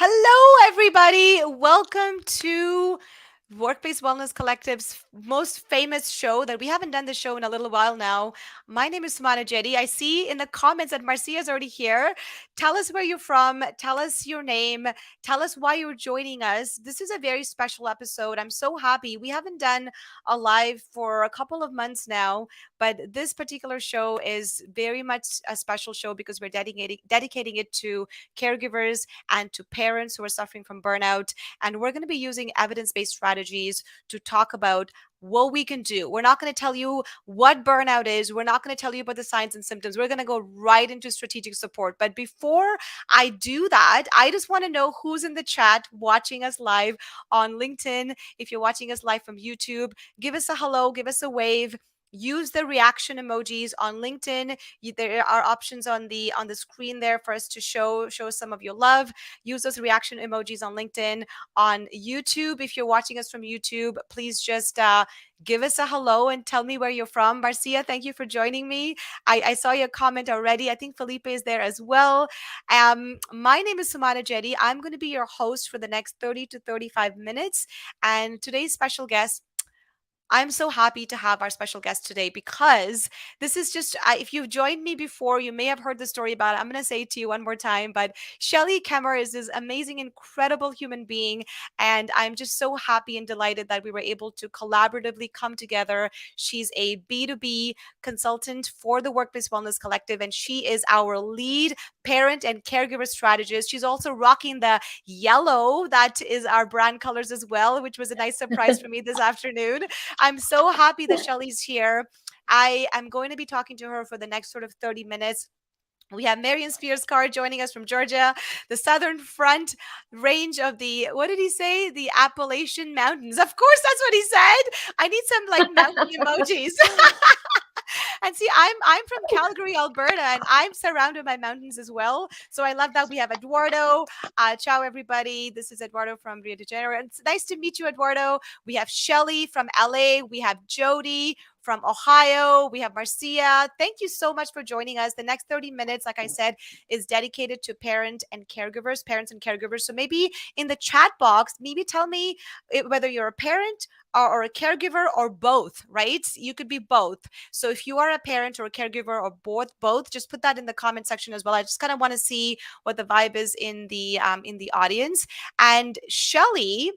Hello, everybody. Welcome to Workplace Wellness Collective's most famous show that we haven't done the show in a little while now. My name is Sumana Jetty. I see in the comments that Marcia is already here. Tell us where you're from. Tell us your name. Tell us why you're joining us. This is a very special episode. I'm so happy. We haven't done a live for a couple of months now, but this particular show is very much a special show because we're dedicating it to caregivers and to parents who are suffering from burnout. And we're going to be using evidence based strategies to talk about what we can do. We're not going to tell you what burnout is. We're not going to tell you about the signs and symptoms. We're going to go right into strategic support. But before I do that, I just want to know who's in the chat watching us live on LinkedIn. If you're watching us live from YouTube, give us a hello, give us a wave. Use the reaction emojis on LinkedIn. There are options on the screen there for us to show some of your love. Use those reaction emojis on LinkedIn. On YouTube, if you're watching us from YouTube, please just give us a hello and tell me where you're from. Marcia, thank you for joining me. I saw your comment already. I think Felipe is there as well. My name is Sumana Jetty. I'm going to be your host for the next 30 to 35 minutes. And today's special guest, I'm so happy to have our special guest today because this is just, if you've joined me before, you may have heard the story about it. I'm going to say it to you one more time, but Shelly Kemmer is this amazing, incredible human being. And I'm just so happy and delighted that we were able to collaboratively come together. She's a B2B consultant for the Workplace Wellness Collective, and she is our lead parent and caregiver strategist. She's also rocking the yellow, that is our brand colors as well, which was a nice surprise for me this afternoon. I'm so happy that Shelly's here. I am going to be talking to her for the next sort of 30 minutes. We have Marion Spears Carr joining us from Georgia, the southern front range of the, what did he say? The Appalachian Mountains. Of course, that's what he said. I need some like mountain emojis. And see, I'm from Calgary, Alberta, and I'm surrounded by mountains as well. So I love that we have Eduardo. Ciao, everybody. This is Eduardo from Rio de Janeiro. And it's nice to meet you, Eduardo. We have Shelly from LA. We have Jody from Ohio. We have Marcia. Thank you so much for joining us. The next 30 minutes, like I said, is dedicated to parents and caregivers. So maybe in the chat box, maybe tell me whether you're a parent or a caregiver or both, right? You could be both. So if you are a parent or a caregiver or both, just put that in the comment section as well. I just kind of want to see what the vibe is in the audience. And Shelly,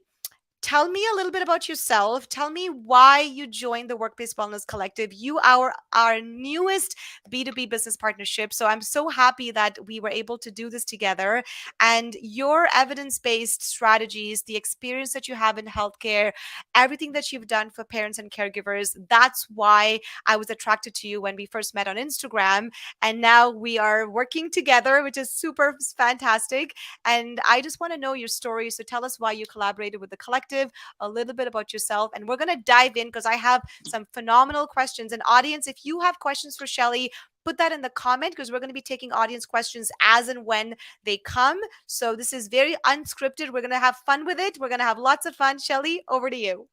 tell me a little bit about yourself. Tell me why you joined the Workplace Wellness Collective. You are our newest B2B business partnership. So I'm so happy that we were able to do this together. And your evidence-based strategies, the experience that you have in healthcare, everything that you've done for parents and caregivers, that's why I was attracted to you when we first met on Instagram. And now we are working together, which is super fantastic. And I just want to know your story. So tell us why you collaborated with the collective, a little bit about yourself. And we're going to dive in because I have some phenomenal questions. And audience, if you have questions for Shelly, put that in the comment because we're going to be taking audience questions as and when they come. So this is very unscripted. We're going to have fun with it. We're going to have lots of fun. Shelly, over to you.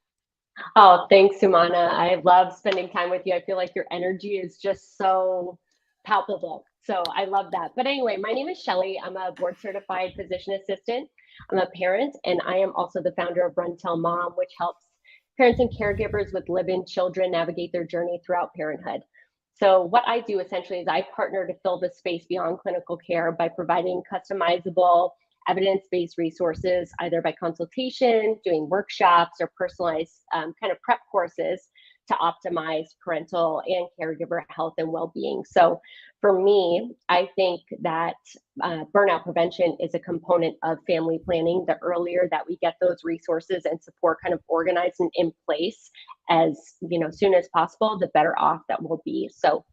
Oh, thanks, Sumana. I love spending time with you. I feel like your energy is just so palpable. So I love that. But anyway, my name is Shelly. I'm a board certified physician assistant. I'm a parent, and I am also the founder of Run Tell Mom, which helps parents and caregivers with live-in children navigate their journey throughout parenthood. So what I do essentially is I partner to fill the space beyond clinical care by providing customizable evidence-based resources, either by consultation, doing workshops, or personalized kind of prep courses to optimize parental and caregiver health and well-being. So for me, I think that burnout prevention is a component of family planning. The earlier that we get those resources and support kind of organized and in place as soon as possible, the better off that we'll be. So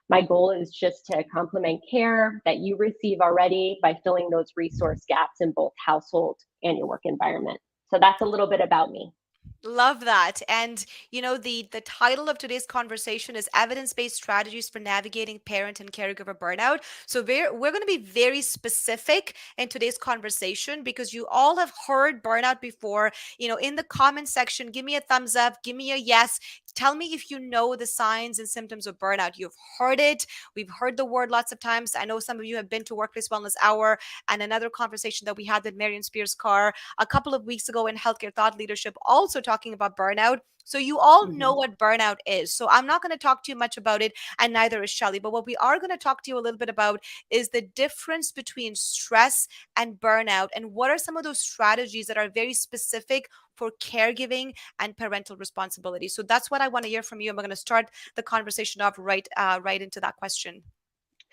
my goal is just to complement care that you receive already by filling those resource gaps in both household and your work environment. So that's a little bit about me. Love that. And the title of today's conversation is evidence-based strategies for navigating parent and caregiver burnout. So we're going to be very specific in today's conversation because you all have heard burnout before. In the comment section, give me a thumbs up, give me a yes. Tell me if you know the signs and symptoms of burnout. You've heard it. We've heard the word lots of times. I know some of you have been to Workplace Wellness Hour and another conversation that we had with Marion Spears Carr a couple of weeks ago in Healthcare Thought Leadership, also talking about burnout. So you all know Mhm. what burnout is. So I'm not going to talk too much about it, and neither is Shelly. But what we are going to talk to you a little bit about is the difference between stress and burnout, and what are some of those strategies that are very specific for caregiving and parental responsibility. So that's what I want to hear from you. And we're going to start the conversation off right into that question.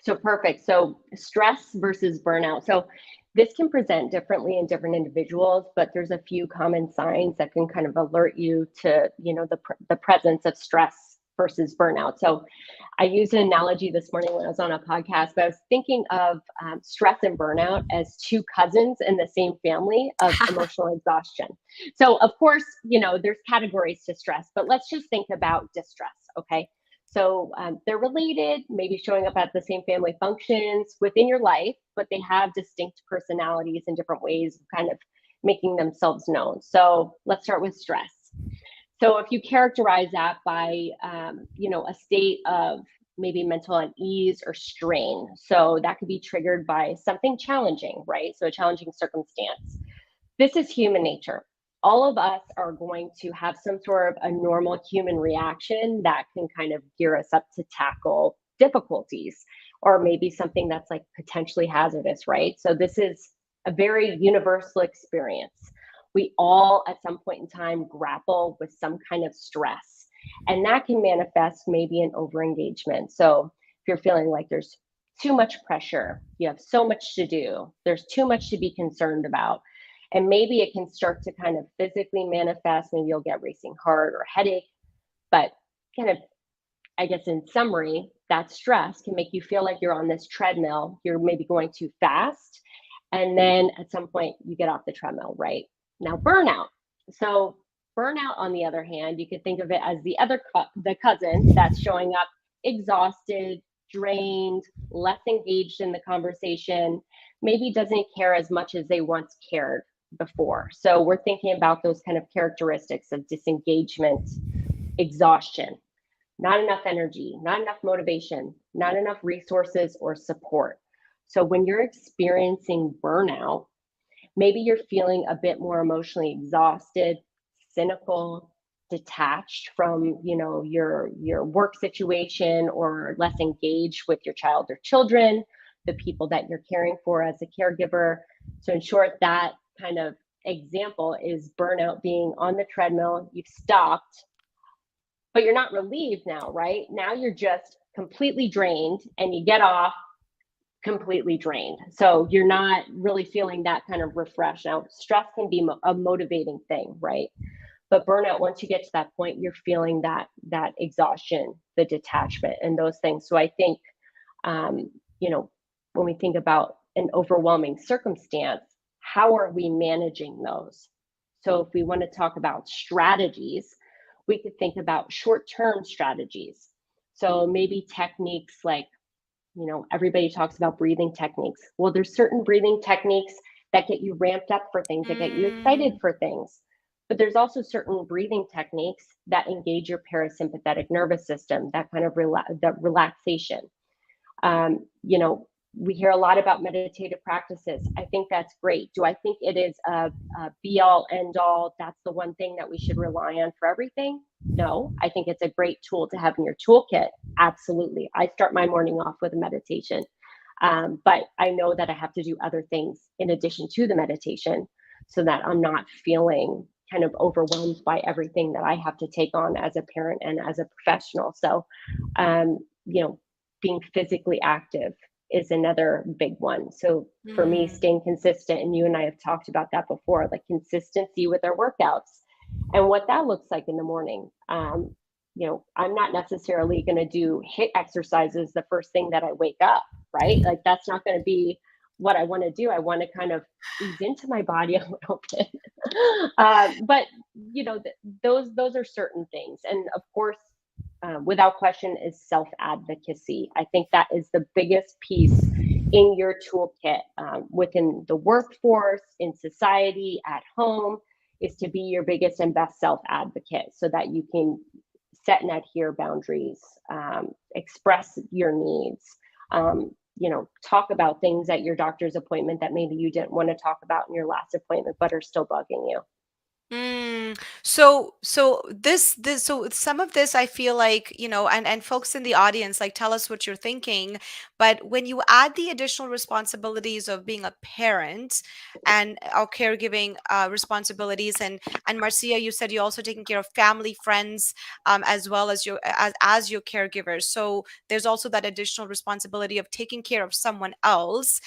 So perfect. So stress versus burnout. So this can present differently in different individuals, but there's a few common signs that can kind of alert you to, the presence of stress versus burnout. So I used an analogy this morning when I was on a podcast, but I was thinking of stress and burnout as two cousins in the same family of emotional exhaustion. So of course, there's categories to stress, but let's just think about distress. Okay. So they're related, maybe showing up at the same family functions within your life, but they have distinct personalities and different ways of kind of making themselves known. So let's start with stress. So if you characterize that by, a state of maybe mental unease or strain, so that could be triggered by something challenging, right? So a challenging circumstance. This is human nature. All of us are going to have some sort of a normal human reaction that can kind of gear us up to tackle difficulties or maybe something that's like potentially hazardous, right? So this is a very universal experience. We all at some point in time grapple with some kind of stress, and that can manifest maybe in overengagement. So if you're feeling like there's too much pressure, you have so much to do, there's too much to be concerned about, and maybe it can start to kind of physically manifest. Maybe you'll get racing heart or headache. But kind of, I guess, in summary, that stress can make you feel like you're on this treadmill. You're maybe going too fast. And then at some point, you get off the treadmill, right? Now, burnout. So, burnout, on the other hand, you could think of it as the cousin that's showing up exhausted, drained, less engaged in the conversation, maybe doesn't care as much as they once cared before. So we're thinking about those kind of characteristics of disengagement, exhaustion, not enough energy, not enough motivation, not enough resources or support. So when you're experiencing burnout, maybe you're feeling a bit more emotionally exhausted, cynical, detached from, your work situation, or less engaged with your child or children, the people that you're caring for as a caregiver. So in short, that kind of example is burnout being on the treadmill. You've stopped, but you're not relieved now, right? Now you're just completely drained, and you get off completely drained. So you're not really feeling that kind of refresh. Now, stress can be a motivating thing, right? But burnout, once you get to that point, you're feeling that exhaustion, the detachment, and those things. So I think, um, when we think about an overwhelming circumstance, how are we managing those? So if we want to talk about strategies, we could think about short-term strategies. So maybe techniques like, everybody talks about breathing techniques. Well, there's certain breathing techniques that get you ramped up for things, that get you excited Mm, for things. But there's also certain breathing techniques that engage your parasympathetic nervous system, that kind of that relaxation. We hear a lot about meditative practices. I think that's great. Do I think it is a be all end all? That's the one thing that we should rely on for everything? No, I think it's a great tool to have in your toolkit. Absolutely. I start my morning off with a meditation. But I know that I have to do other things in addition to the meditation so that I'm not feeling kind of overwhelmed by everything that I have to take on as a parent and as a professional. So, um, you know, being physically active is another big one. So for me, mm, staying consistent, and you and I have talked about that before, like consistency with our workouts and what that looks like in the morning. I'm not necessarily going to do HIIT exercises the first thing that I wake up, right? Like that's not going to be what I want to do. I want to kind of ease into my body a little bit. But you know, those are certain things, and of course, without question, is self advocacy. I think that is the biggest piece in your toolkit, within the workforce, in society, at home, is to be your biggest and best self advocate so that you can set and adhere boundaries, express your needs, talk about things at your doctor's appointment that maybe you didn't want to talk about in your last appointment but are still bugging you. So some of this I feel like, and folks in the audience, like, tell us what you're thinking. But when you add the additional responsibilities of being a parent and our caregiving responsibilities, and Marcia, you said you're also taking care of family, friends, as well as as your caregivers. So there's also that additional responsibility of taking care of someone else,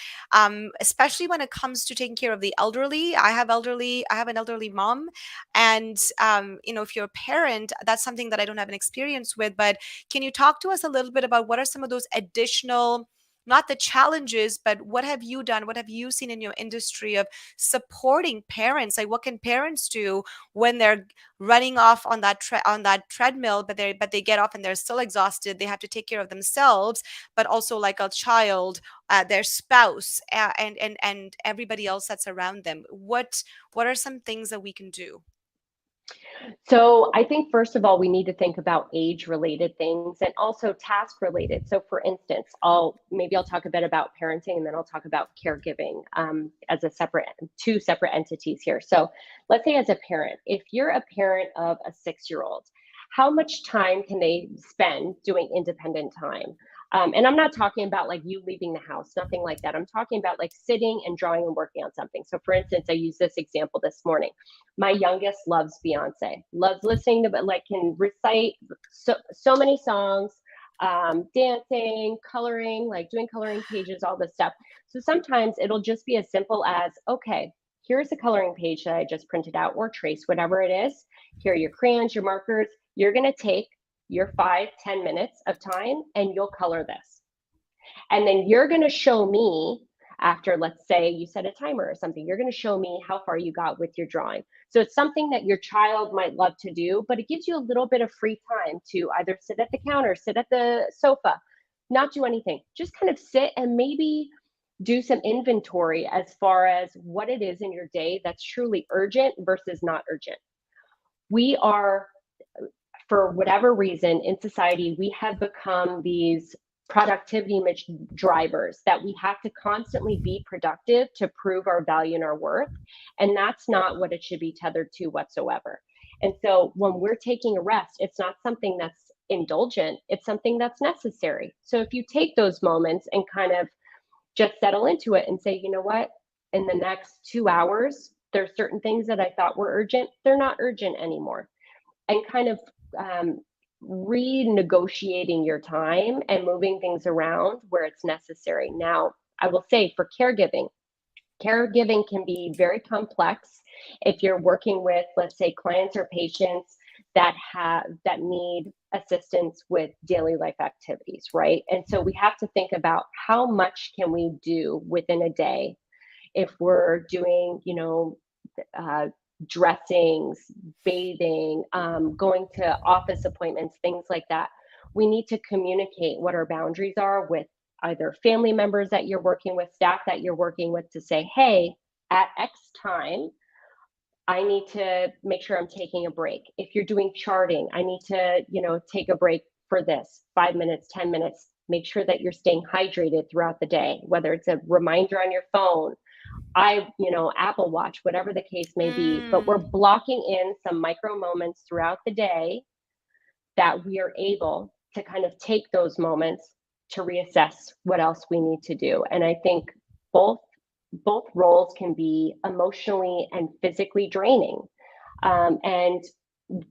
especially when it comes to taking care of the elderly. I have an elderly mom, and if you're a parent, that's something that I don't have an experience with. But can you talk to us a little bit about what are some of those additional, not the challenges, but what have you done, what have you seen in your industry of supporting parents? Like, what can parents do when they're running off on that treadmill, but they get off and they're still exhausted, they have to take care of themselves, but also like a child, their spouse, and everybody else that's around them. What are some things that we can do? So I think first of all, we need to think about age related things and also task related. So for instance, I'll talk a bit about parenting, and then I'll talk about caregiving, as two separate entities here. So let's say as a parent, if you're a parent of a 6-year-old, how much time can they spend doing independent time? And I'm not talking about like you leaving the house, nothing like that. I'm talking about like sitting and drawing and working on something. So for instance, I used this example this morning. My youngest loves Beyonce, loves listening to, but like can recite so many songs, dancing, coloring, like doing coloring pages, all this stuff. So sometimes it'll just be as simple as, okay, here's a coloring page that I just printed out, or trace, whatever it is. Here are your crayons, your markers. You're going to take your 5-10 minutes of time and you'll color this. And then you're going to show me, after, let's say you set a timer or something, you're going to show me how far you got with your drawing. So it's something that your child might love to do, but it gives you a little bit of free time to either sit at the counter, sit at the sofa, not do anything, just kind of sit and maybe do some inventory as far as what it is in your day that's truly urgent versus not urgent. We are, for whatever reason in society, we have become these productivity drivers that we have to constantly be productive to prove our value and our worth. And that's not what it should be tethered to whatsoever. And so when we're taking a rest, it's not something that's indulgent, it's something that's necessary. So if you take those moments and kind of just settle into it and say, you know what, in the next 2 hours, there's certain things that I thought were urgent, they're not urgent anymore. And kind of renegotiating your time and moving things around where it's necessary. Now, I will say for caregiving can be very complex if you're working with, let's say, clients or patients that need assistance with daily life activities, right? And so we have to think about how much can we do within a day if we're doing, dressings, bathing, going to office appointments, things like that. We need to communicate what our boundaries are with either family members that you're working with, staff that you're working with, to say, hey, at X time, I need to make sure I'm taking a break. If you're doing charting, I need to, take a break for this, 5 minutes, 10 minutes. Make sure that you're staying hydrated throughout the day, whether it's a reminder on your phone, Apple Watch, whatever the case may be. But we're Mm. blocking in some micro moments throughout the day that we are able to kind of take those moments to reassess what else we need to do. And I think both roles can be emotionally and physically draining. And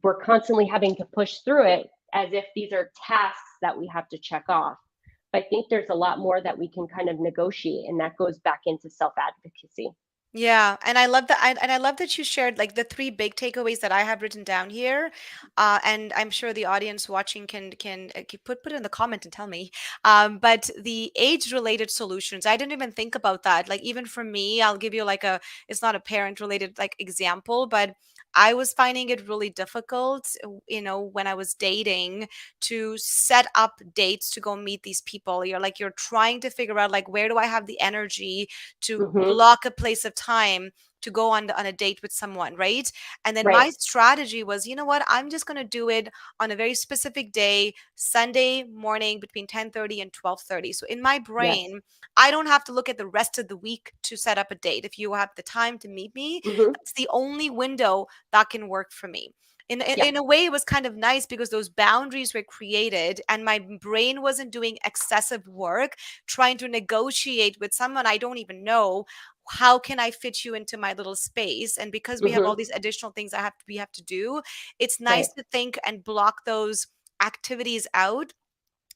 we're constantly having to push through it as if these are tasks that we have to check off. But I think there's a lot more that we can kind of negotiate, and that goes back into self advocacy. Yeah, and I love that, and I love that you shared like the three big takeaways that I have written down here, and I'm sure the audience watching can put it in the comment and tell me. But the age-related solutions, I didn't even think about that. Like even for me, I'll give you like it's not a parent-related like example, but I was finding it really difficult, when I was dating to set up dates to go meet these people. You're trying to figure out like where do I have the energy to Hmm. block a place of time to go on a date with someone, right? And then my Right. strategy was, you know what? I'm just going to do it on a very specific day, Sunday morning between 10:30 and 12:30. So in my Yes. brain, I don't have to look at the rest of the week to set up a date. If you have the time to meet me, Hmm. that's the only window that can work for me. In Yep. a way, it was kind of nice because those boundaries were created and my brain wasn't doing excessive work trying to negotiate with someone I don't even know. How can I fit you into my little space? And because we have all Hmm. these additional things we have to do, it's nice Right. to think and block those activities out.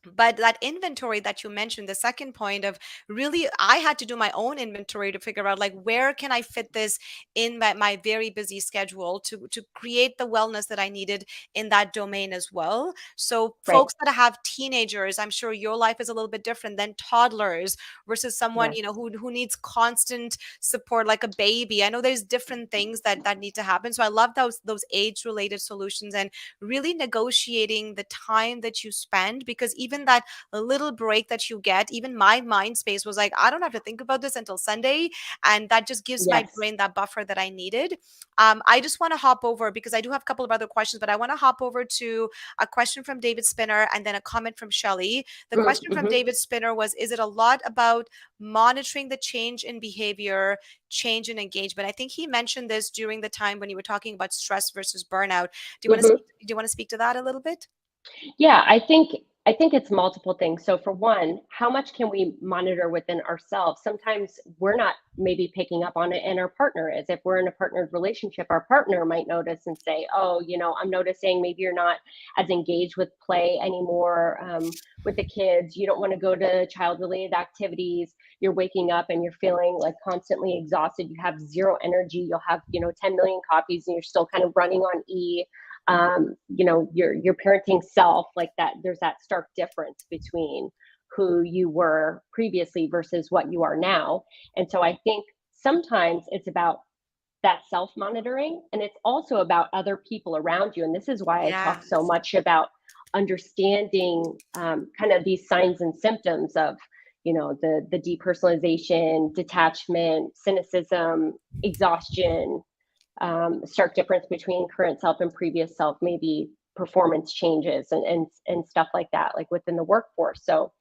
But that inventory that you mentioned, the second point of really, I had to do my own inventory to figure out like where can I fit this in my very busy schedule to create the wellness that I needed in that domain as well. So Right. folks that have teenagers, I'm sure your life is a little bit different than toddlers versus someone, Yes. who needs constant support like a baby. I know there's different things that need to happen. So I love those age related solutions and really negotiating the time that you spend, because even that little break that you get, even my mind space was like, I don't have to think about this until Sunday, and that just gives my Yes. brain that buffer that I needed. I just want to hop over because I do have a couple of other questions, but I want to hop over to a question from David Spinner and then a comment from Shelly. The question from Mm-hmm. David Spinner was, is it a lot about monitoring the change in behavior, change in engagement? I think he mentioned this during the time when you were talking about stress versus burnout. Hmm. Do you want to speak to that a little bit? Yeah, I think it's multiple things. So for one, how much can we monitor within ourselves? Sometimes we're not maybe picking up on it and our partner is. If we're in a partnered relationship, our partner might notice and say, "Oh, I'm noticing maybe you're not as engaged with play anymore with the kids. You don't want to go to child-related activities. You're waking up and you're feeling like constantly exhausted. You have zero energy. You'll have 10 million coffees and you're still kind of running on E. Your parenting self, like that, there's that stark difference between who you were previously versus what you are now. And so I think sometimes it's about that self monitoring, and it's also about other people around you. And this is why I talk so Yes. much about understanding kind of these signs and symptoms of the depersonalization, detachment, cynicism, exhaustion, stark difference between current self and previous self, maybe performance changes and stuff like that, like within the workforce. So,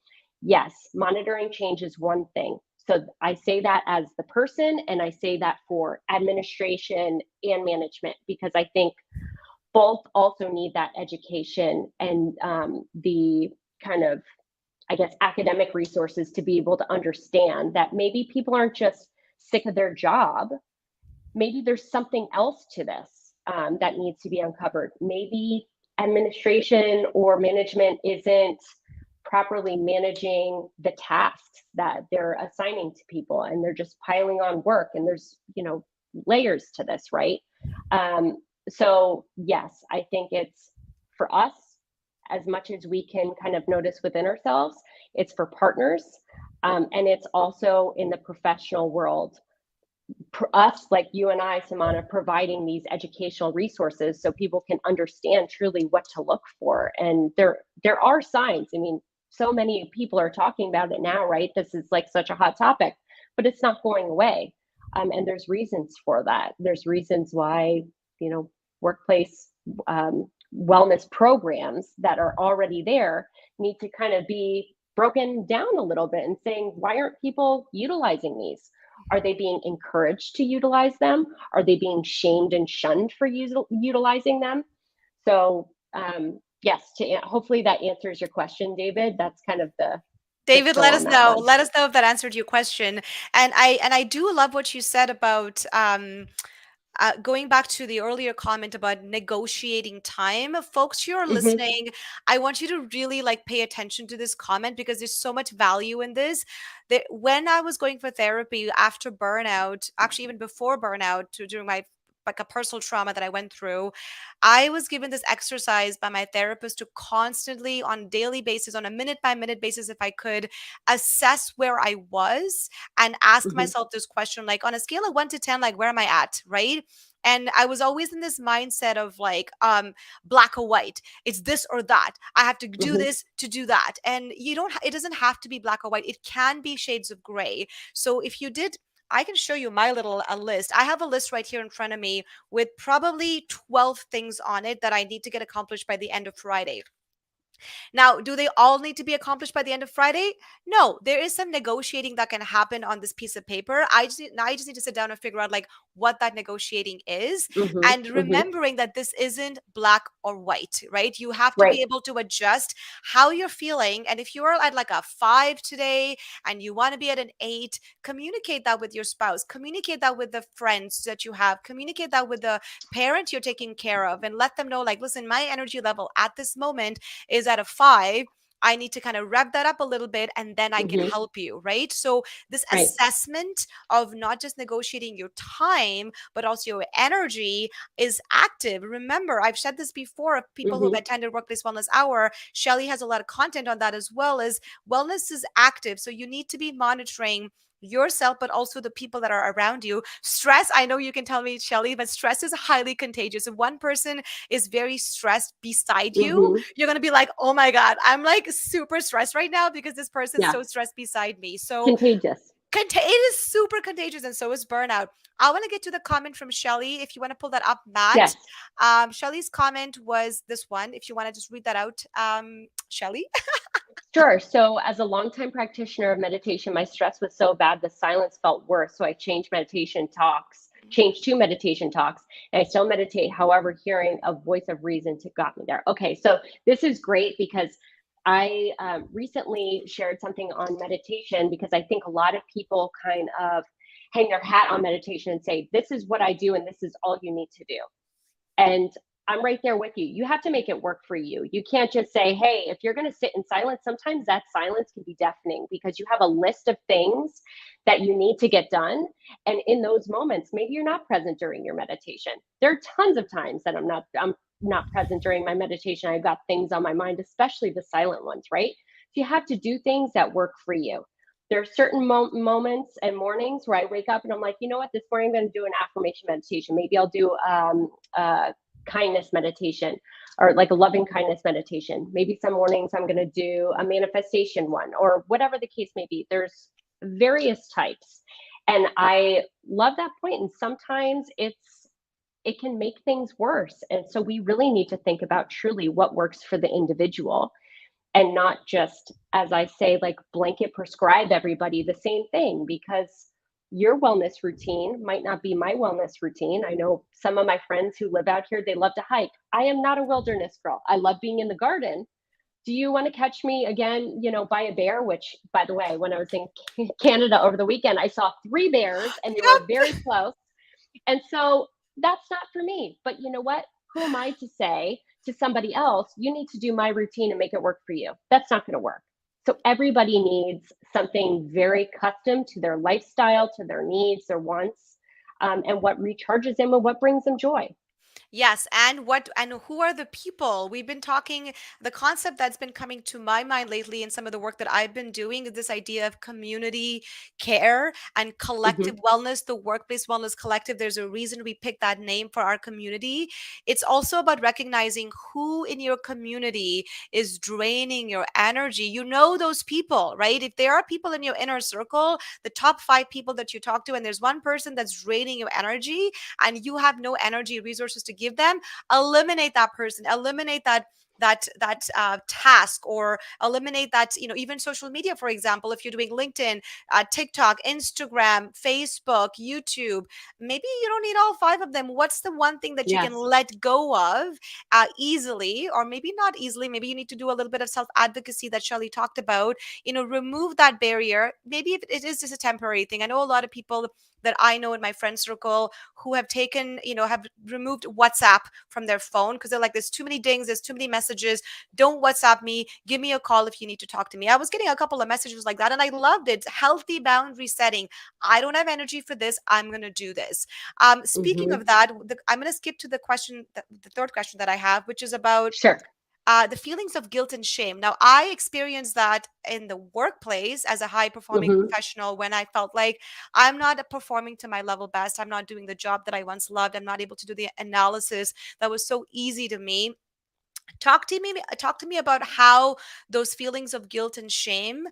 yes, monitoring change is one thing. So I say that as the person, and I say that for administration and management, because I think both also need that education and the kind of, I guess, academic resources to be able to understand that maybe people aren't just sick of their job. Maybe there's something else to this that needs to be uncovered. Maybe administration or management isn't properly managing the tasks that they're assigning to people, and they're just piling on work, and there's layers to this, right? um, so yes, I think it's for us, as much as we can kind of notice within ourselves, it's for partners, and it's also in the professional world, us, like you and I, Samana, providing these educational resources so people can understand truly what to look for. And there are signs. I mean, so many people are talking about it now, right? This is like such a hot topic, but it's not going away. And there's reasons for that. There's reasons why, workplace wellness programs that are already there need to kind of be broken down a little bit and saying, why aren't people utilizing these? Are they being encouraged to utilize them? Are they being shamed and shunned for utilizing them? So, yes, hopefully that answers your question, David. That's kind of the David, spill let on us that know. one. Let us know if that answered your question. And I do love what you said about going back to the earlier comment about negotiating time, folks who are Hmm. listening, I want you to really like pay attention to this comment because there's so much value in this. That when I was going for therapy after burnout, actually even before burnout, during my like a personal trauma that I went through, I was given this exercise by my therapist to constantly, on a daily basis, on a minute by minute basis, if I could, assess where I was and ask Hmm. myself this question, like on a scale of 1 to 10, like where am I at, right? And I was always in this mindset of like black or white. It's this or that. I have to do Hmm. this to do that. And you don't it doesn't have to be black or white. It can be shades of gray. So if you did, I can show you my little a list. I have a list right here in front of me with probably 12 things on it that I need to get accomplished by the end of Friday. Now, do they all need to be accomplished by the end of Friday? No, there is some negotiating that can happen on this piece of paper. I just need to sit down and figure out like what that negotiating is, Hmm. and Hmm. remembering that this isn't black or white, right? You have to be Right. able to adjust how you're feeling. And if you're at like a 5 today and you want to be at an 8, communicate that with your spouse, communicate that with the friends that you have, communicate that with the parent you're taking care of, and let them know like, listen, my energy level at this moment is at a 5. I need to kind of rev that up a little bit and then I can Hmm. help you, right? So, this Right. assessment of not just negotiating your time, but also your energy is active. Remember, I've said this before of people who have Hmm. attended Workplace Wellness Hour. Shelly has a lot of content on that as well. As wellness is active. So, you need to be monitoring yourself, but also the people that are around you. Stress, I know you can tell me, Shelly, but stress is highly contagious. If one person is very stressed beside you, Hmm. you're going to be like, oh my God, I'm like super stressed right now because this person's Yeah. so stressed beside me. So Contagious. it is super contagious, and so is burnout. I want to get to the comment from Shelly. If you want to pull that up, Matt. Yes. Shelly's comment was this one. If you want to just read that out, Shelly. Sure. So, as a longtime practitioner of meditation, my stress was so bad the silence felt worse. So, I changed to meditation talks, and I still meditate. However, hearing a voice of reason to got me there. Okay. So, this is great because I recently shared something on meditation because I think a lot of people kind of hang their hat on meditation and say, this is what I do, and this is all you need to do. And I'm right there with you. You have to make it work for you. You can't just say, hey, if you're going to sit in silence, sometimes that silence can be deafening because you have a list of things that you need to get done. And in those moments, maybe you're not present during your meditation. There are tons of times that I'm not present during my meditation. I've got things on my mind, especially the silent ones, right? So you have to do things that work for you. There are certain moments and mornings where I wake up and I'm like, you know what, this morning I'm going to do an affirmation meditation. Maybe I'll do kindness meditation or like a loving kindness meditation. Maybe some mornings I'm going to do a manifestation one or whatever the case may be. There's various types. And I love that point. And sometimes it can make things worse. And so we really need to think about truly what works for the individual and not just, as I say, like blanket prescribe everybody the same thing because your wellness routine might not be my wellness routine. I know some of my friends who live out here, they love to hike. I am not a wilderness girl. I love being in the garden. Do you want to catch me again, by a bear? Which, by the way, when I was in Canada over the weekend, I saw 3 bears and they were Yep. very close. And so that's not for me. But you know what? Who am I to say to somebody else, you need to do my routine and make it work for you? That's not going to work. So everybody needs something very custom to their lifestyle, to their needs, their wants, and what recharges them and what brings them joy. Yes, and who are the people? We've been talking, the concept that's been coming to my mind lately in some of the work that I've been doing is this idea of community care and Hmm. collective wellness, the Workplace Wellness Collective. There's a reason we picked that name for our community. It's also about recognizing who in your community is draining your energy. You know those people, right? If there are people in your inner circle, the top 5 people that you talk to, and there's one person that's draining your energy, and you have no energy resources to give them, eliminate that person, eliminate that task, or eliminate that, even social media, for example, if you're doing LinkedIn, TikTok, Instagram, Facebook, YouTube, maybe you don't need all five of them. What's the one thing that you can Yes. let go of easily, or maybe not easily? Maybe you need to do a little bit of self advocacy that Shelly talked about. Remove that barrier. Maybe if it is just a temporary thing. I know a lot of people that I know in my friend circle who have taken, have removed WhatsApp from their phone because they're like, there's too many dings, there's too many messages. Don't WhatsApp me. Give me a call if you need to talk to me. I was getting a couple of messages like that and I loved it. Healthy boundary setting. I don't have energy for this. I'm going to do this. Speaking Hmm. of that, I'm going to skip to the question, the third question that I have, which is about Sure. the feelings of guilt and shame. Now, I experienced that in the workplace as a high performing Hmm. professional when I felt like I'm not performing to my level best. I'm not doing the job that I once loved. I'm not able to do the analysis that was so easy to me. Talk to me about how those feelings of guilt and shame,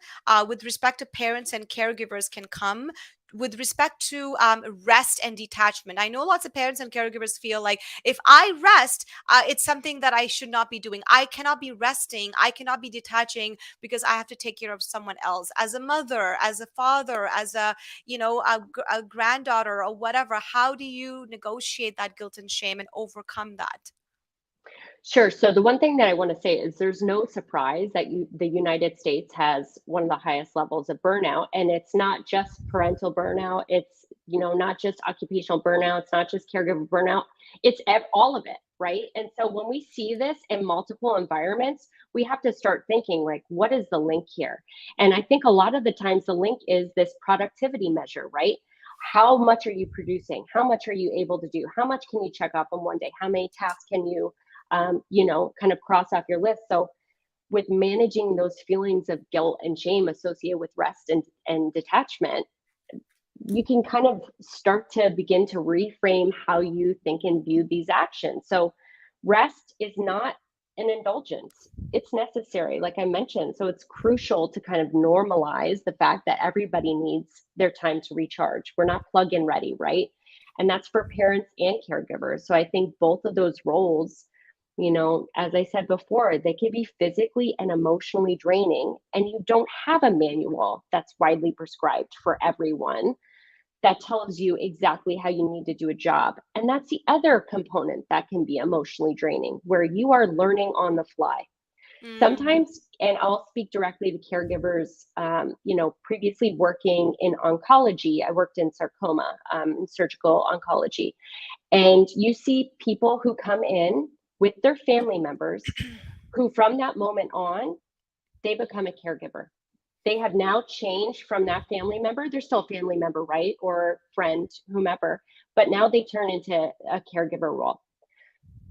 with respect to parents and caregivers, can come with respect to rest and detachment. I know lots of parents and caregivers feel like if I rest, it's something that I should not be doing. I cannot be resting, I cannot be detaching because I have to take care of someone else. As a mother, as a father, as a a granddaughter or whatever, how do you negotiate that guilt and shame and overcome that? Sure. So the one thing that I want to say is there's no surprise that the United States has one of the highest levels of burnout, and it's not just parental burnout. It's not just occupational burnout. It's not just caregiver burnout. It's all of it, right? And so when we see this in multiple environments, we have to start thinking like, what is the link here? And I think a lot of the times the link is this productivity measure, right? How much are you producing? How much are you able to do? How much can you check off in one day? How many tasks can you kind of cross off your list. So with managing those feelings of guilt and shame associated with rest and detachment, you can kind of start to begin to reframe how you think and view these actions. So rest is not an indulgence. It's necessary, like I mentioned. So it's crucial to kind of normalize the fact that everybody needs their time to recharge. We're not plug in ready, right? And that's for parents and caregivers. So I think both of those roles, as I said before, they can be physically and emotionally draining. And you don't have a manual that's widely prescribed for everyone that tells you exactly how you need to do a job. And that's the other component that can be emotionally draining, where you are learning on the fly. Mm. Sometimes, and I'll speak directly to caregivers, previously working in oncology, I worked in sarcoma, in surgical oncology. And you see people who come in with their family members who, from that moment on, they become a caregiver. They have now changed from that family member. They're still a family member, right? Or friend, whomever, but now they turn into a caregiver role.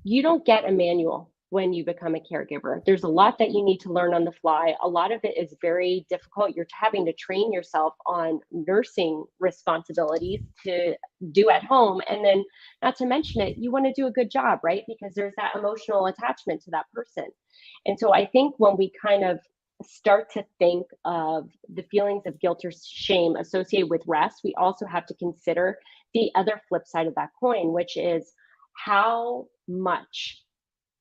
You don't get a manual when you become a caregiver. There's a lot that you need to learn on the fly. A lot of it is very difficult. You're having to train yourself on nursing responsibilities to do at home. And then, not to mention it, you want to do a good job, right? Because there's that emotional attachment to that person. And so I think when we kind of start to think of the feelings of guilt or shame associated with rest, we also have to consider the other flip side of that coin, which is how much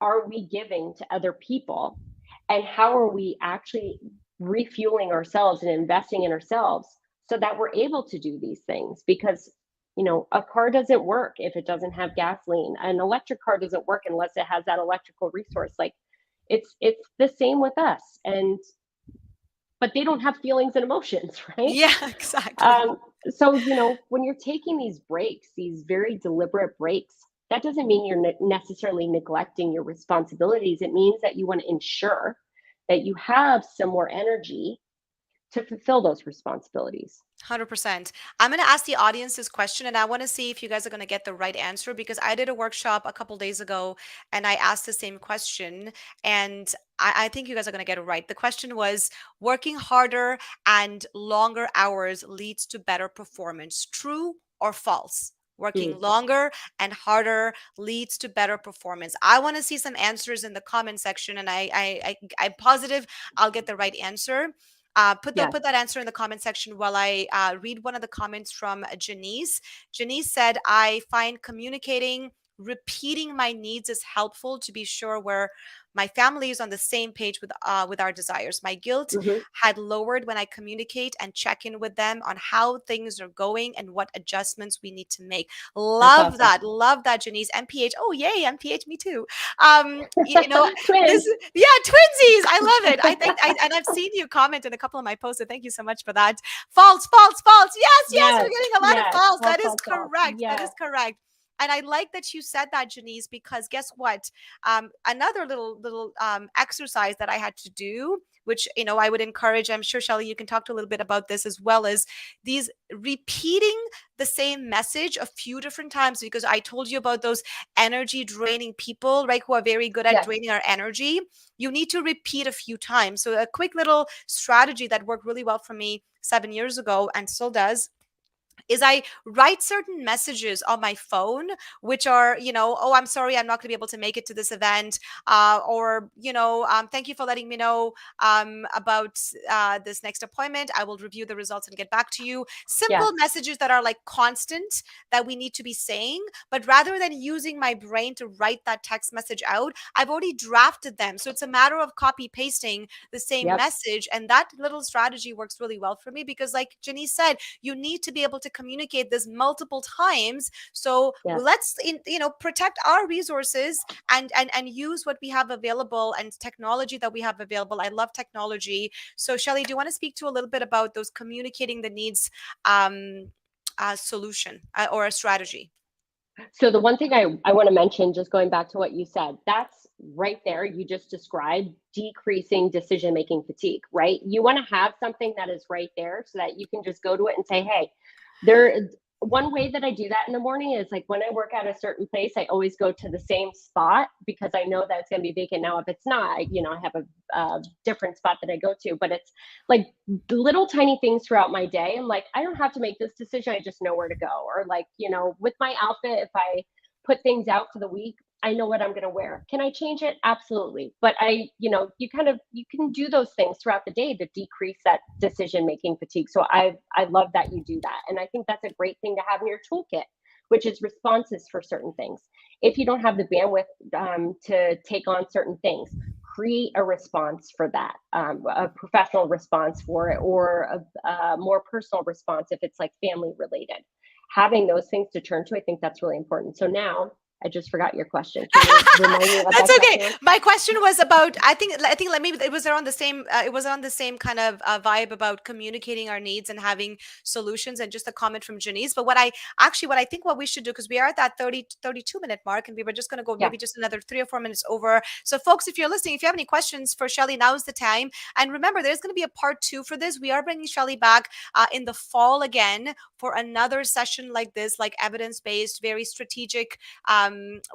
are we giving to other people, and how are we actually refueling ourselves and investing in ourselves so that we're able to do these things. Because a car doesn't work if it doesn't have gasoline. An electric car doesn't work unless it has that electrical resource. Like it's the same with us. And but they don't have feelings and emotions, right? Yeah, exactly. um, so, when you're taking these breaks, these very deliberate breaks, that doesn't mean you're necessarily neglecting your responsibilities. It means that you want to ensure that you have some more energy to fulfill those responsibilities. 100%. I'm going to ask the audience this question and I want to see if you guys are going to get the right answer because I did a workshop a couple days ago and I asked the same question and I think you guys are going to get it right. The question was working harder and longer hours leads to better performance. True or false? Working Mm, longer and harder leads to better performance. I want to see some answers in the comment section and I'm positive I'll get the right answer. yes. Put that answer in the comment section while I read one of the comments from Janice. Janice said, "I find communicating repeating my needs is helpful to be sure where my family is on the same page with our desires. My guilt Hmm. had lowered when I communicate and check in with them on how things are going and what adjustments we need to make. That's Love awesome. that. Love that, Janice. MPH. Oh, yay, MPH. Me too. You know, this, Twins. yeah, twinsies. I love it. I think, and I've seen you comment in a couple of my posts. So thank you so much for that. False, false, false. Yes, yes, we're Yes, getting a lot of yes. false. False, That is false, false. correct. That is Yes, correct. And I like that you said that, Janice, because guess what? Another little exercise that I had to do, which I would encourage. I'm sure Shelly, you can talk to a little bit about this as well as these repeating the same message a few different times, because I told you about those energy draining people, right, who are very good at yes. draining our energy. You need to repeat a few times. So a quick little strategy that worked really well for me 7 years ago and still does is I write certain messages on my phone, which are, oh, I'm sorry, I'm not going to be able to make it to this event, or, thank you for letting me know about this next appointment. I will review the results and get back to you. Yes. Simple messages that are like constant that we need to be saying, but rather than using my brain to write that text message out, I've already drafted them. So it's a matter of copy pasting the same Yep. message. And that little strategy works really well for me because, like Janice said, you need to be able to communicate this multiple times. So Yes. let's protect our resources and use what we have available and technology that we have available. I love technology. So Shelly, do you want to speak to a little bit about those communicating the needs solution or a strategy? So the one thing I want to mention, just going back to what you said, that's right there. You just described decreasing decision making fatigue, right? You want to have something that is right there so that you can just go to it and say, hey, there. One way that I do that in the morning is like when I work at a certain place, I always go to the same spot because I know that it's going to be vacant. Now, if it's not, I have a different spot that I go to, but it's like little tiny things throughout my day. I'm like, I don't have to make this decision. I just know where to go. Or like, with my outfit, if I put things out for the week, I know what I'm going to wear. Can I change it? Absolutely. But you can do those things throughout the day to decrease that decision making fatigue. So I love that you do that. And I think that's a great thing to have in your toolkit, which is responses for certain things. If you don't have the bandwidth to take on certain things, create a response for that, a professional response for it, or a more personal response if it's like family related. Having those things to turn to, I think that's really important. So now I just forgot your question. Can you remind me what That's that okay. question was? My question was about, I think maybe it was around the same it was on the same kind of vibe about communicating our needs and having solutions, and just a comment from Janice. But what I think what we should do, because we are at that 32 minute mark and we were just going to go Yeah. maybe just another 3 or 4 minutes over. So folks, if you're listening, if you have any questions for Shelly, now is the time. And remember, there's going to be a part 2 for this. We are bringing Shelly back in the fall again for another session like this, like evidence-based, very strategic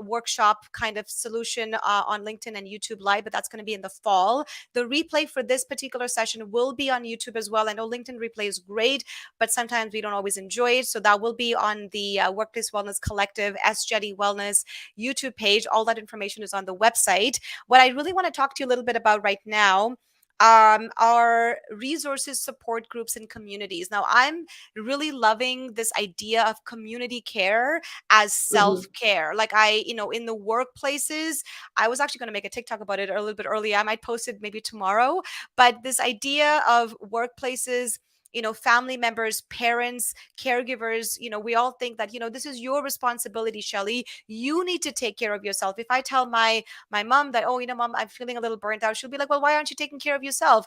workshop kind of solution on LinkedIn and YouTube Live, but that's going to be in the fall. The replay for this particular session will be on YouTube as well. I know LinkedIn replay is great, but sometimes we don't always enjoy it. So that will be on the Workplace Wellness Collective, SJETI Wellness YouTube page. All that information is on the website. What I really want to talk to you a little bit about right now are resources, support groups, and communities. Now, I'm really loving this idea of community care as Hmm. self-care. Like in the workplaces, I was actually going to make a TikTok about it a little bit earlier. I might post it maybe tomorrow. But this idea of workplaces, family members, parents, caregivers, we all think that, this is your responsibility, Shelly. You need to take care of yourself. If I tell my mom that, oh, mom, I'm feeling a little burnt out, she'll be like, well, why aren't you taking care of yourself?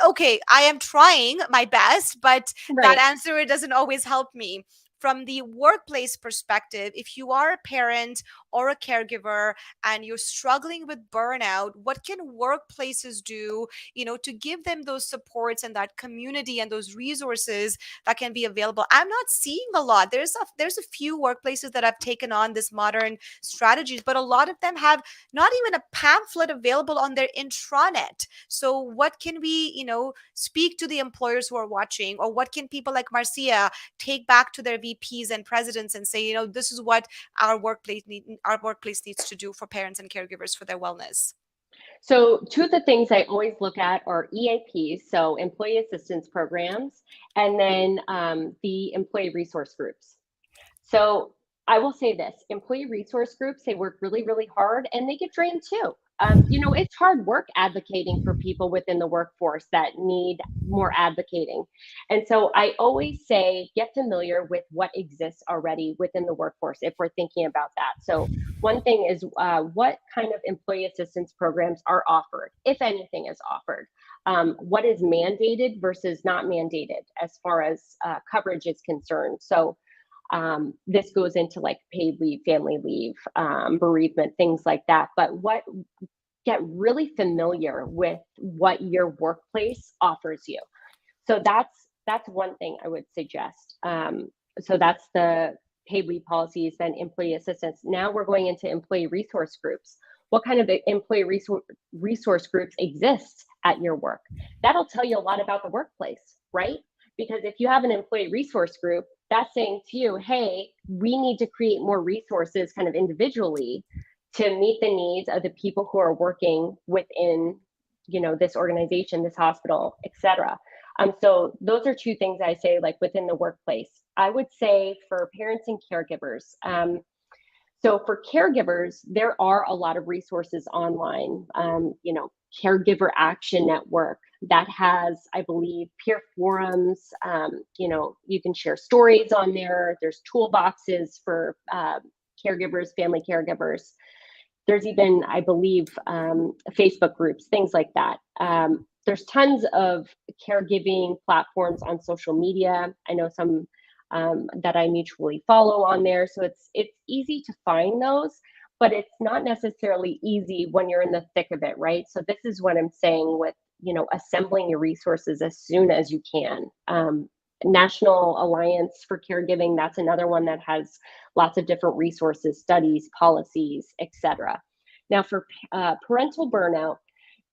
Okay, I am trying my best, but that Right. answer doesn't always help me. From the workplace perspective, if you are a parent or a caregiver and you're struggling with burnout, what can workplaces do, to give them those supports and that community and those resources that can be available? I'm not seeing a lot. There's a few workplaces that have taken on this modern strategies, but a lot of them have not even a pamphlet available on their intranet. So what can we, speak to the employers who are watching, or what can people like Marcia take back to their VPs and presidents and say, this is what our workplace needs to do for parents and caregivers for their wellness? So two of the things I always look at are EAPs, so employee assistance programs, and then the employee resource groups. So I will say this, employee resource groups, they work really, really hard and they get drained too. It's hard work advocating for people within the workforce that need more advocating. And so I always say get familiar with what exists already within the workforce if we're thinking about that. So, one thing is what kind of employee assistance programs are offered, if anything is offered. What is mandated versus not mandated as far as coverage is concerned. So, this goes into like paid leave, family leave, bereavement, things like that. But get really familiar with what your workplace offers you. So that's one thing I would suggest. So that's the paid leave policies, then employee assistance. Now we're going into employee resource groups. What kind of employee resource groups exist at your work? That'll tell you a lot about the workplace, right? Because if you have an employee resource group, that's saying to you, hey, we need to create more resources kind of individually to meet the needs of the people who are working within, this organization, this hospital, etc. So those are two things I say, like within the workplace. I would say for parents and caregivers. So for caregivers, there are a lot of resources online. Caregiver Action Network that has, I believe, peer forums. You can share stories on there. There's toolboxes for caregivers, family caregivers. There's even, I believe, Facebook groups, things like that. There's tons of caregiving platforms on social media. I know some that I mutually follow on there, so it's easy to find those, but it's not necessarily easy when you're in the thick of it, right? So this is what I'm saying with assembling your resources as soon as you can. National Alliance for Caregiving, that's another one that has lots of different resources, studies, policies, etc. Now for parental burnout,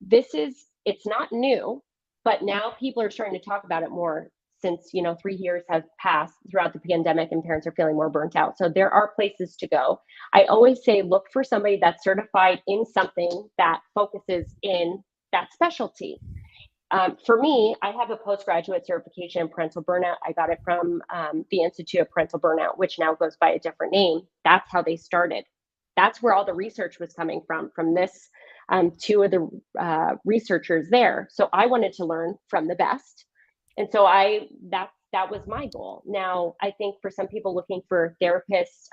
it's not new, but now people are starting to talk about it more since 3 years have passed throughout the pandemic and parents are feeling more burnt out. So there are places to go. I always say look for somebody that's certified in something that focuses in that specialty. For me, I have a postgraduate certification in parental burnout. I got it from the Institute of Parental Burnout, which now goes by a different name. That's how they started. That's where all the research was coming from this two of the researchers there. So I wanted to learn from the best. And so that was my goal. Now, I think for some people looking for therapists,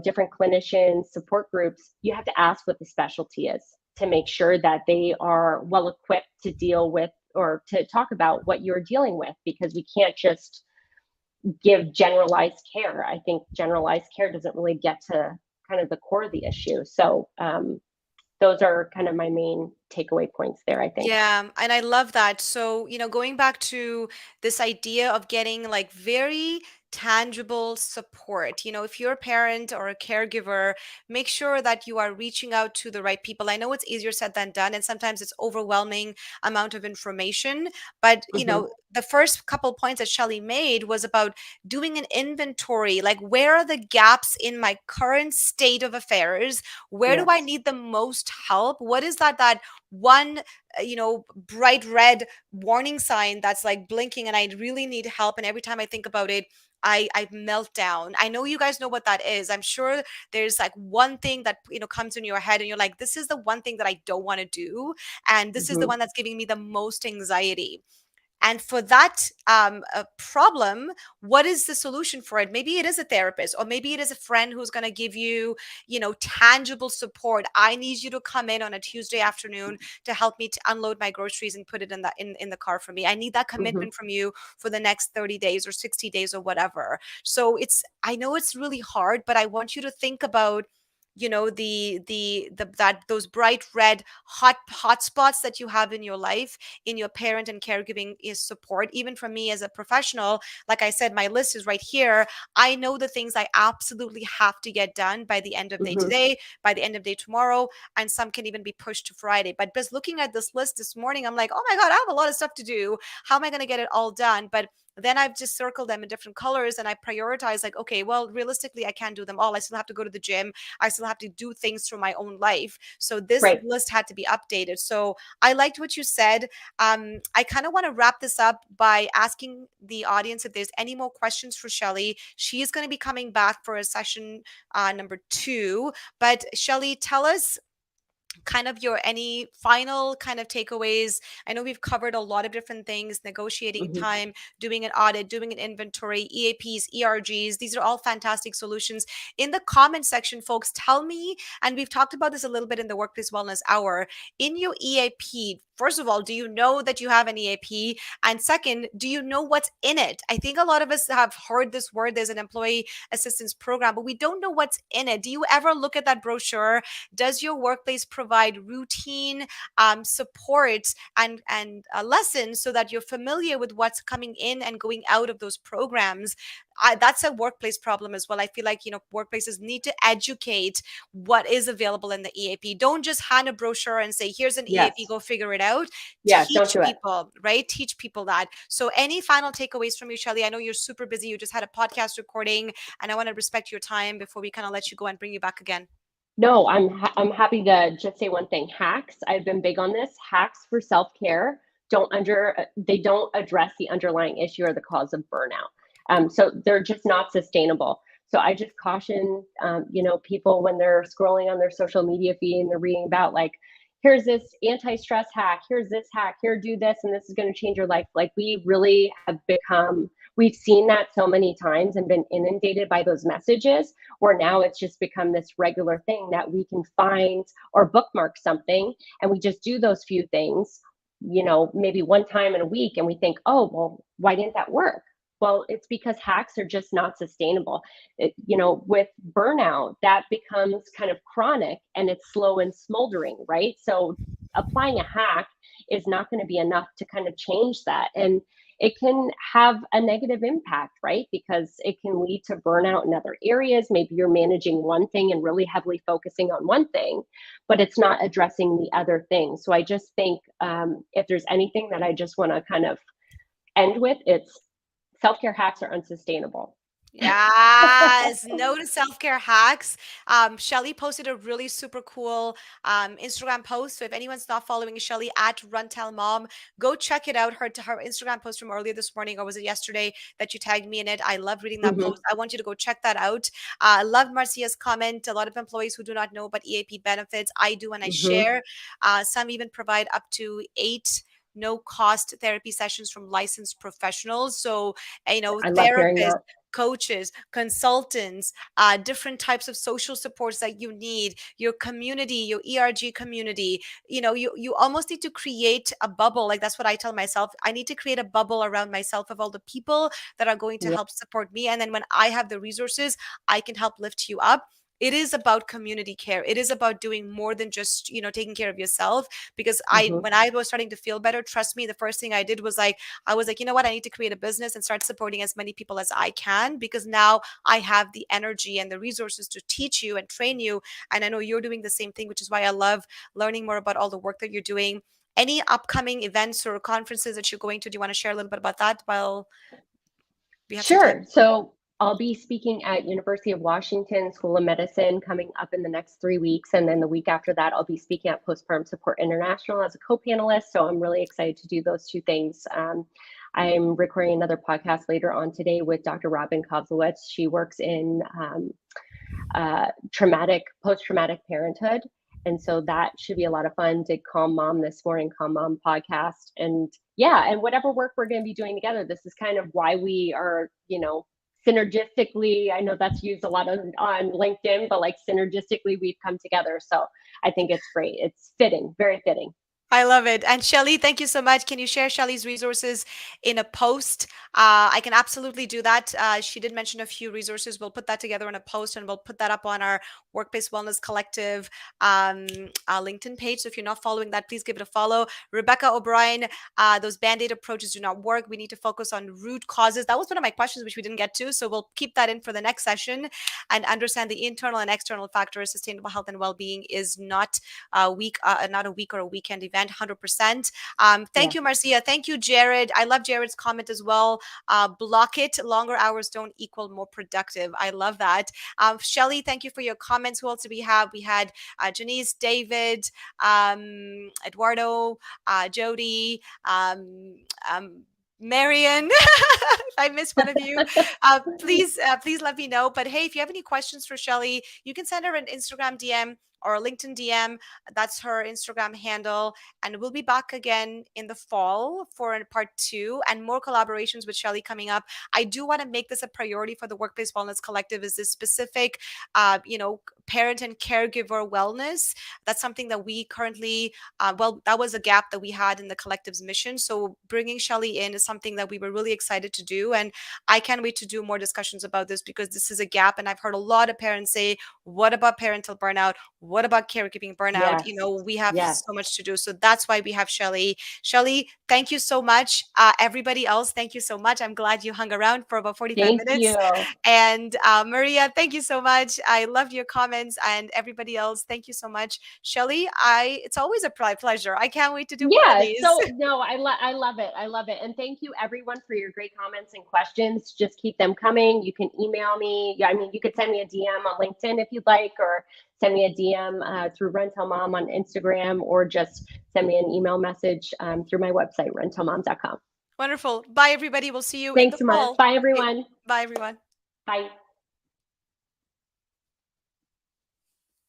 different clinicians, support groups, you have to ask what the specialty is to make sure that they are well equipped to deal with or to talk about what you're dealing with, because we can't just give generalized care. I think generalized care doesn't really get to kind of the core of the issue. So those are kind of my main takeaway points there, I think. Yeah, and I love that. So, going back to this idea of getting like very tangible support. If you're a parent or a caregiver, make sure that you are reaching out to the right people. I know it's easier said than done, and sometimes it's overwhelming amount of information. But, Mm-hmm. the first couple points that Shelly made was about doing an inventory, like where are the gaps in my current state of affairs? Where do I Yes. need the most help? What is that one bright red warning sign that's like blinking and I really need help, and every time I think about it, I melt down. I know you guys know what that is. I'm sure there's like one thing that comes in your head and you're like, this is the one thing that I don't want to do, and this is the Mm-hmm. one that's giving me the most anxiety. And for that problem, what is the solution for it? Maybe it is a therapist, or maybe it is a friend who's going to give you, tangible support. I need you to come in on a Tuesday afternoon to help me to unload my groceries and put it in the car for me. I need that Mm-hmm. commitment from you for the next 30 days or 60 days or whatever. So I know it's really hard, but I want you to think about the that those bright red hot spots that you have in your life, in your parent and caregiving is support. Even for me as a professional, like I said, my list is right here. I know the things I absolutely have to get done by the end of day Mm-hmm. today, by the end of day tomorrow, and some can even be pushed to Friday. But just looking at this list this morning, I'm like, oh my God, I have a lot of stuff to do. How am I going to get it all done? But then I've just circled them in different colors and I prioritize, like, okay, well, realistically, I can't do them all. I still have to go to the gym. I still have to do things through my own life. So this Right. list had to be updated. So I liked what you said. I kind of want to wrap this up by asking the audience if there's any more questions for Shelly. She is going to be coming back for a session number 2. But Shelly, tell us kind of your any final kind of takeaways. I know we've covered a lot of different things: negotiating Mhm. time, doing an audit, doing an inventory, EAPs, ERGs. These are all fantastic solutions. In the comment section, folks, tell me, and we've talked about this a little bit in the Workplace Wellness Hour, in your EAP, first of all, do you know that you have an EAP? And second, do you know what's in it? I think a lot of us have heard this word, there's an employee assistance program, but we don't know what's in it. Do you ever look at that brochure? Does your workplace provide routine support and lessons so that you're familiar with what's coming in and going out of those programs? That's a workplace problem as well. I feel like, workplaces need to educate what is available in the EAP. Don't just hand a brochure and say, here's an EAP, Yes. go figure it out. Yeah. Don't Teach do it. people, right? Teach people that. So any final takeaways from you, Shelly? I know you're super busy. You just had a podcast recording, and I want to respect your time before we kind of let you go and bring you back again. No, I'm happy to just say one thing. Hacks. I've been big on this. Hacks for self care they don't address the underlying issue or the cause of burnout. So they're just not sustainable. So I just caution, people when they're scrolling on their social media feed and they're reading about like, here's this anti-stress hack, here's this hack, here, do this, and this is going to change your life. Like we really have become, we've seen that so many times and been inundated by those messages, where now it's just become this regular thing that we can find or bookmark something, and we just do those few things, maybe one time in a week, and we think, oh, well, why didn't that work? Well, it's because hacks are just not sustainable. With burnout, that becomes kind of chronic and it's slow and smoldering, right? So applying a hack is not going to be enough to kind of change that. And it can have a negative impact, right? Because it can lead to burnout in other areas. Maybe you're managing one thing and really heavily focusing on one thing, but it's not addressing the other things. So I just think if there's anything that I just want to kind of end with, it's self-care hacks are unsustainable. Yes, no to self-care hacks. Shelly posted a really super cool Instagram post. So if anyone's not following Shelly at Runtel Mom, go check it out. Her Instagram post from earlier this morning, or was it yesterday that you tagged me in it? I love reading that Mm-hmm. post. I want you to go check that out. I love Marcia's comment. A lot of employees who do not know about EAP benefits. I do and I Mm-hmm. share. Some even provide up to 8 no cost therapy sessions from licensed professionals. So, I love hearing therapists, that. coaches, consultants, different types of social supports that you need, your community, your ERG community. You almost need to create a bubble. Like that's what I tell myself. I need to create a bubble around myself of all the people that are going to Yeah. help support me. And then when I have the resources, I can help lift you up. It is about community care. It is about doing more than just, taking care of yourself. Because Mm-hmm. when I was starting to feel better, trust me, the first thing I did was like, I was like, you know what? I need to create a business and start supporting as many people as I can, because now I have the energy and the resources to teach you and train you. And I know you're doing the same thing, which is why I love learning more about all the work that you're doing. Any upcoming events or conferences that you're going to? Do you want to share a little bit about that while we have some Sure. time? So I'll be speaking at University of Washington School of Medicine coming up in the next 3 weeks. And then the week after that, I'll be speaking at Postpartum Support International as a co-panelist. So I'm really excited to do those two things. I'm recording another podcast later on today with Dr. Robin Kozlowitz. She works in post-traumatic parenthood. And so that should be a lot of fun. Did Calm Mom this morning, Calm Mom podcast. And yeah, and whatever work we're going to be doing together, this is kind of why we are, synergistically, I know that's used a lot on LinkedIn, but like synergistically, we've come together. So I think it's great. It's fitting, very fitting. I love it. And Shelly, thank you so much. Can you share Shelly's resources in a post? I can absolutely do that. She did mention a few resources. We'll put that together in a post and we'll put that up on our Workplace Wellness Collective LinkedIn page. So if you're not following that, please give it a follow. Rebecca O'Brien, those band-aid approaches do not work. We need to focus on root causes. That was one of my questions, which we didn't get to. So we'll keep that in for the next session and understand the internal and external factors. Sustainable health and well-being is not a week or a weekend event. event 100%. Yeah. Thank you, Marcia. Thank you, Jared. I love Jared's comment as well. Block it. Longer hours don't equal more productive. I love that. Shelly, thank you for your comments. Who else did we have? We had Janice, David, Eduardo, Jody, Marion. If I missed one of you, please let me know. But hey, if you have any questions for Shelly, you can send her an Instagram DM or a LinkedIn DM. That's her Instagram handle. And we'll be back again in the fall for part two and more collaborations with Shelly coming up. I do want to make this a priority for the Workplace Wellness Collective. Is this specific, parent and caregiver wellness? That's something that we currently, that was a gap that we had in the collective's mission. So bringing Shelly in is something that we were really excited to do. And I can't wait to do more discussions about this because this is a gap. And I've heard a lot of parents say, what about parental burnout? What about caregiving burnout? Yes. We have Yes. so much to do. So that's why we have Shelly. Shelly, thank you so much. Everybody else, thank you so much. I'm glad you hung around for about 45 Thank minutes. you. And Maria, thank you so much. I loved your comments. And everybody else, thank you so much. Shelly, it's always a pleasure. I can't wait to do more of Yeah. these. So no, I love it. I love it. And thank you everyone for your great comments and questions. Just keep them coming. You can email me. Yeah, I mean, you could send me a DM on LinkedIn if you'd like, or send me a DM through Rental Mom on Instagram, or just send me an email message through my website, rentalmom.com. Wonderful. Bye, everybody. We'll see you in the Thanks so much. fall. Bye, Okay. everyone. Bye, everyone. Bye.